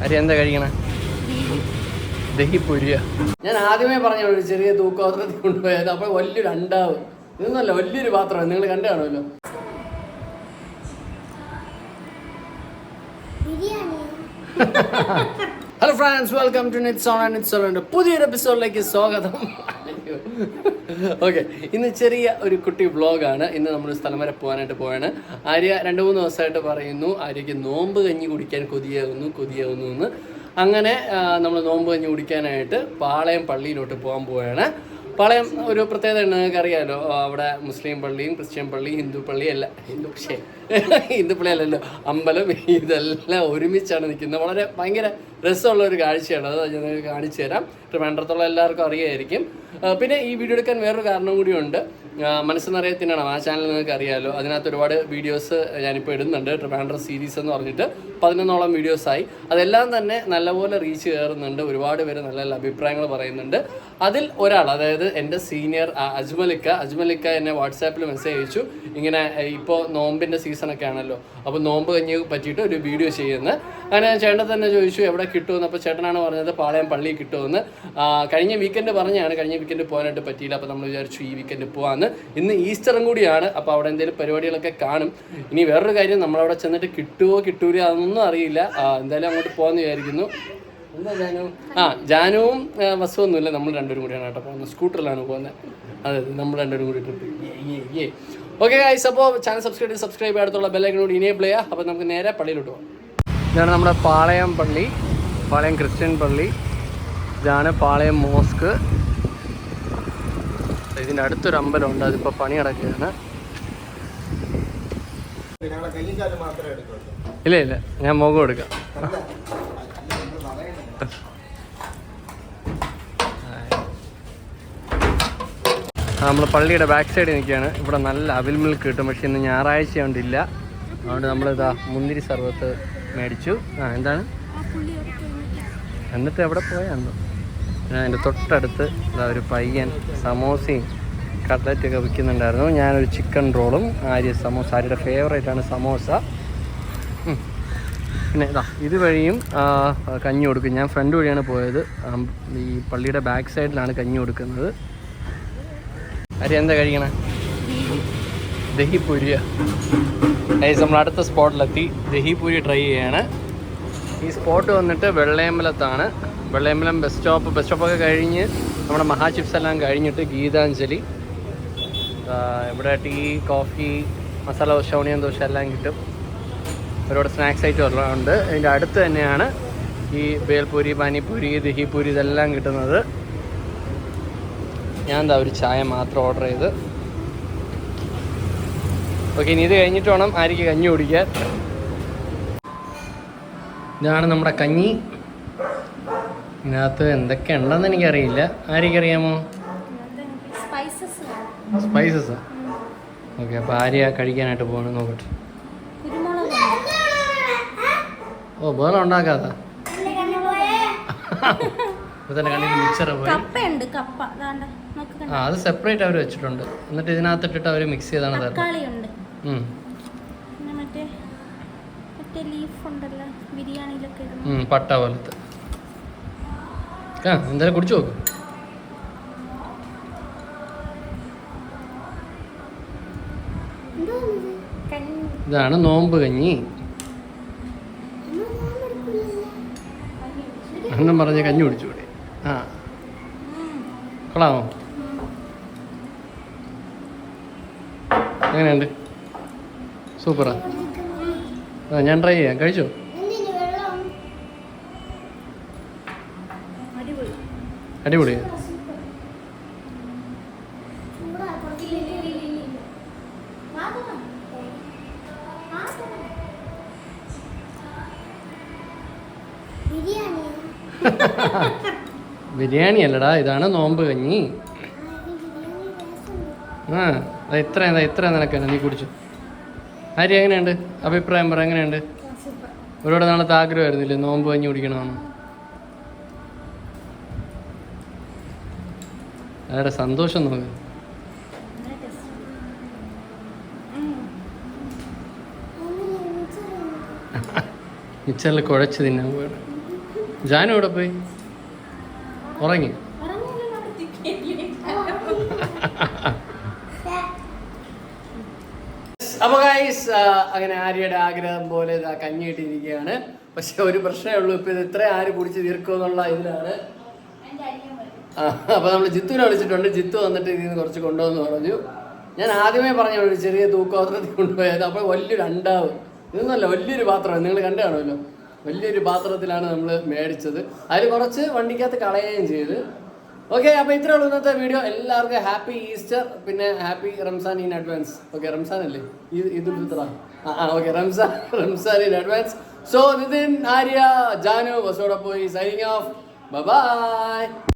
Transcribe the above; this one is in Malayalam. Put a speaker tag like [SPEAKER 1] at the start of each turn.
[SPEAKER 1] അരി എന്താ കഴിക്കണേ? ദഹിപ്പുരിയ. ഞാൻ ആദ്യമേ പറഞ്ഞ ഒരു ചെറിയ തൂക്കപാത്രത്തിൽ കൊണ്ടുപോയത്. അപ്പോൾ വലിയൊരു അണ്ടാവ്, ഇതൊന്നല്ല വലിയൊരു പാത്രം, നിങ്ങൾ കണ്ടു കാണുമല്ലോ. ഹലോ ഫ്രണ്ട്സ്, വെൽക്കം ടു നിറ്റ്സോണിന്റെ പുതിയൊരു എപ്പിസോഡിലേക്ക് സ്വാഗതം. ഓക്കെ, ഇന്ന് ചെറിയ ഒരു കുട്ടി വ്ളോഗാണ്. ഇന്ന് നമ്മൾ സ്ഥലം വരെ പോകാനായിട്ട് പോവാണ്. ആര്യ 2-3 ദിവസമായിട്ട് പറയുന്നു ആര്യയ്ക്ക് നോമ്പ് കഞ്ഞി കുടിക്കാൻ കൊതിയാവുന്നു എന്ന്. അങ്ങനെ നമ്മൾ നോമ്പ് കഞ്ഞി കുടിക്കാനായിട്ട് പാളയം പള്ളിയിലോട്ട് പോകാൻ പോവുകയാണ്. പാളയം ഒരു പ്രത്യേകത നിങ്ങൾക്ക് അറിയാമല്ലോ, അവിടെ മുസ്ലിം പള്ളിയും ക്രിസ്ത്യൻ പള്ളിയും ഹിന്ദു പള്ളിയും എല്ലാം ഹിന്ദു പള്ളി അല്ലല്ലോ, അമ്പലം, ഇതെല്ലാം ഒരുമിച്ചാണ് നിൽക്കുന്നത്. വളരെ ഭയങ്കര രസമുള്ള ഒരു കാഴ്ചയാണ്. അത് ഞാൻ കാണിച്ചു തരാം. ട്രിവാൻഡ്രത്തുള്ള എല്ലാവർക്കും അറിയായിരിക്കും. പിന്നെ ഈ വീഡിയോ എടുക്കാൻ വേറൊരു കാരണം കൂടിയുണ്ട്. മനസ്സ് നിറയെ തിന്നണം, ആ ചാനൽ നിങ്ങൾക്ക് അറിയാമല്ലോ. അതിനകത്ത് ഒരുപാട് വീഡിയോസ് ഞാനിപ്പോൾ ഇടുന്നുണ്ട്. ട്രിവാൻഡ്രം സീരീസ് എന്ന് പറഞ്ഞിട്ട് 11ഓളം വീഡിയോസായി. അതെല്ലാം തന്നെ നല്ലപോലെ റീച്ച് കയറുന്നുണ്ട്. ഒരുപാട് പേര് നല്ല നല്ല അഭിപ്രായങ്ങൾ പറയുന്നുണ്ട്. അതിൽ ഒരാൾ, അതായത് എൻ്റെ സീനിയർ അജ്മലിക്ക എന്നെ വാട്സാപ്പിൽ മെസ്സേജ് അയച്ചു. ഇങ്ങനെ ഇപ്പോൾ നോമ്പിൻ്റെ സീസണൊക്കെ ആണല്ലോ, അപ്പോൾ നോമ്പ് കഞ്ഞി പറ്റിയിട്ട് ഒരു വീഡിയോ ചെയ്യുന്നത്. അങ്ങനെ ചേട്ടൻ തന്നെ ചോദിച്ചു എവിടെ കിട്ടുമെന്ന്. അപ്പോൾ ചേട്ടനാണ് പറഞ്ഞത് പാളയം പള്ളി കിട്ടുമെന്ന്. കഴിഞ്ഞ വീക്കെൻഡ് പറഞ്ഞാണ്, കഴിഞ്ഞ വീക്കെൻഡ് പോകാനായിട്ട് പറ്റിയില്ല. അപ്പോൾ നമ്മൾ വിചാരിച്ചു ഈ വീക്കെൻഡ് പോകാമെന്ന്. ഇന്ന് ഈസ്റ്ററും കൂടിയാണ്, അപ്പോൾ അവിടെ എന്തെങ്കിലും പരിപാടികളൊക്കെ കാണും. ഇനി വേറൊരു കാര്യം, നമ്മളവിടെ ചെന്നിട്ട് കിട്ടൂല അതൊന്നും അറിയില്ല. എന്തായാലും അങ്ങോട്ട് പോകാമെന്ന് വിചാരിക്കുന്നു. എന്താ ജാനുവും വസുവൊന്നുമില്ല, നമ്മൾ രണ്ടുപേരും കൂടിയാണ് കേട്ടോ പോകുന്നത്. സ്കൂട്ടറിലാണ് പോകുന്നത്. അതെ, നമ്മൾ രണ്ടുപേരും കൂടി ട്രിപ്പ്. ഓക്കെ ഗൈസ്, അപ്പോൾ ചാനൽ സബ്സ്ക്രൈബ് അടുത്തുള്ള ബെല്ലൈക്കൺ കൂടി ഇനേബിൾ ചെയ്യുക. അപ്പോൾ നമുക്ക് നേരെ പള്ളിയിലോട്ട് പോകാം. ഇതാണ് നമ്മുടെ പാളയം പള്ളി, പാളയം ക്രിസ്ത്യൻ പള്ളി. ഇതാണ് പാളയം മോസ്ക്. ഇതിൻ്റെ അടുത്തൊരു അമ്പലമുണ്ട്, അതിപ്പോൾ പണി നടക്കുകയാണ്. ഇല്ല ഞാൻ മുഖം എടുക്കാം. നമ്മൾ പള്ളിയുടെ ബാക്ക് സൈഡിൽ നിൽക്കുകയാണ്. ഇവിടെ നല്ല അവിൽ മിൽക്ക് കിട്ടും, പക്ഷെ ഇന്ന് ഞായറാഴ്ച കൊണ്ടില്ല. അതുകൊണ്ട് നമ്മളിതാ മുന്തിരി സർബത്ത് മേടിച്ചു. എന്താണ് എന്നിട്ട് എവിടെ പോയാണ്ടോ. അതിൻ്റെ തൊട്ടടുത്ത് ഇതാ ഒരു പയ്യൻ സമോസയും കട്ട്ലറ്റൊക്കെ വിൽക്കുന്നുണ്ടായിരുന്നു. ഞാനൊരു ചിക്കൻ റോളും, ആര്യയുടെ ഫേവറേറ്റാണ് സമോസ. പിന്നെ ഇതുവഴിയും കഞ്ഞി കൊടുക്കും. ഞാൻ ഫ്രണ്ട് വഴിയാണ് പോയത്. ഈ പള്ളിയുടെ ബാക്ക് സൈഡിലാണ് കഞ്ഞി കൊടുക്കുന്നത്. എന്താ കഴിക്കണേ? ദഹിപ്പൂരിയ. നമ്മൾ അടുത്ത സ്പോട്ടിലെത്തി. ദഹിപ്പൂരി ട്രൈ ചെയ്യാണ്. ഈ സ്പോട്ട് വന്നിട്ട് വെള്ളയമ്പലത്താണ്. വെള്ളയമ്പലം ബസ് സ്റ്റോപ്പൊക്കെ കഴിഞ്ഞ് നമ്മുടെ മഹാ ചിപ്സ് എല്ലാം കഴിഞ്ഞിട്ട് ഗീതാഞ്ജലി. ഇവിടെ tea, coffee, masala dosa, onion dosa എല്ലാം കിട്ടും. ഒരുപാട് സ്നാക്സ് ഐറ്റം എല്ലാം ഉണ്ട്. ഇതിൻ്റെ അടുത്ത് തന്നെയാണ് ഈ ബേൽപൂരി, പാനിപ്പൂരി, ദഹിപ്പൂരി ഇതെല്ലാം കിട്ടുന്നത്. ഞാൻ ഒരു ചായ മാത്രം ഓർഡർ ചെയ്ത്. ഓക്കെ, ഇനി ഇത് കഴിഞ്ഞിട്ട് വേണം ആര്യയ്ക്ക് കഞ്ഞി കുടിക്കാൻ. ഇതാണ് നമ്മുടെ കഞ്ഞി. ഇതിനകത്ത് എന്തൊക്കെ ഉണ്ടെന്ന് എനിക്കറിയില്ല. ആര്യക്കറിയാമോ? സ്പൈസസാ? ഓക്കെ, അപ്പോൾ ആര്യ കഴിക്കാനായിട്ട് പോകണം. നോക്കട്ടെ. ഓ, വേറെ ഉണ്ടാക്കാതാ തന്നെ കണ്ണിൽ മിക്സർ പോയി. അത് സെപ്പറേറ്റ് അവർ വെച്ചിട്ടുണ്ട്. എന്നിട്ട് ഇതിനകത്തിട്ടിട്ട് അവർ മിക്സ് ചെയ്താണ് തരുന്നത്. പട്ട പോലത്തെ. എന്തായാലും കുടിച്ചു നോക്കും. ഇതാണ് നോമ്പ് കഞ്ഞി എന്നും പറഞ്ഞ് കഞ്ഞി കുടിച്ചുകൂടി. കൊള്ളാമോ? എങ്ങനെയുണ്ട്? സൂപ്പറാ. ഞാൻ ട്രൈ ചെയ്യാം. കഴിച്ചോ? അടിപൊളി. ബിരിയാണി അല്ലടാ, ഇതാണ് നോമ്പ് കഞ്ഞി. ഇത്ര നിനക്ക് നീ കുടിച്ചു. ആര്യ എങ്ങനെയുണ്ട്? അഭിപ്രായം പറ, എങ്ങനെയുണ്ട്? ഒരുപാട് നാളത്തെ ആഗ്രഹമായിരുന്നില്ലേ നോമ്പ് കഞ്ഞി കുടിക്കണമെന്ന്? അയാളുടെ സന്തോഷം നോക്ക്. മിച്ചറിൽ കുഴച്ച് തിന്നാൻ പോയത്. ജാനു എവിടെ പോയി? ഉറങ്ങി. അപ്പൊ ഗൈസ് അങ്ങനെ ആര്യയുടെ ആഗ്രഹം പോലെ കഞ്ഞി കിട്ടിയിരിക്കുകയാണ്. പക്ഷെ ഒരു പ്രശ്നമേ ഉള്ളൂ, ഇപ്പൊ ഇത് ഇത്ര ആര് കുടിച്ച് തീർക്കുമെന്നുള്ള ഇതിലാണ്. അപ്പൊ നമ്മൾ ജിത്തുവിനെ വിളിച്ചിട്ടുണ്ട്. ജിത്തു വന്നിട്ട് ഇതിൽ നിന്ന് കുറച്ച് കൊണ്ടുവന്ന് പറഞ്ഞു. ഞാൻ ആദ്യമേ പറഞ്ഞ ഒരു ചെറിയ തൂക്കപാത്രത്തിൽ കൊണ്ടുപോയത്. അപ്പോൾ വലിയൊരു അണ്ടാവ്, ഇതൊന്നുമല്ല, വലിയൊരു പാത്രം നിങ്ങൾ കണ്ടു കാണുമല്ലോ. വലിയൊരു പാത്രത്തിലാണ് നമ്മൾ മേടിച്ചത്. അതിൽ കുറച്ച് വണ്ടിക്കകത്ത് കളയുകയും ചെയ്ത്. ഓക്കെ, അപ്പോൾ ഇത്രേ ഉള്ളൂ ഇന്നത്തെ വീഡിയോ. എല്ലാവർക്കും ഹാപ്പി ഈസ്റ്റർ, പിന്നെ happy Ramzan in advance. Okay, Ramzan അല്ലേ, Eidul Fitr. Okay, Ramzan in advance. So Nithin, Arya, Janu, വസോടപ്പോയി സൈനിങ് ഓഫ്. ബൈ.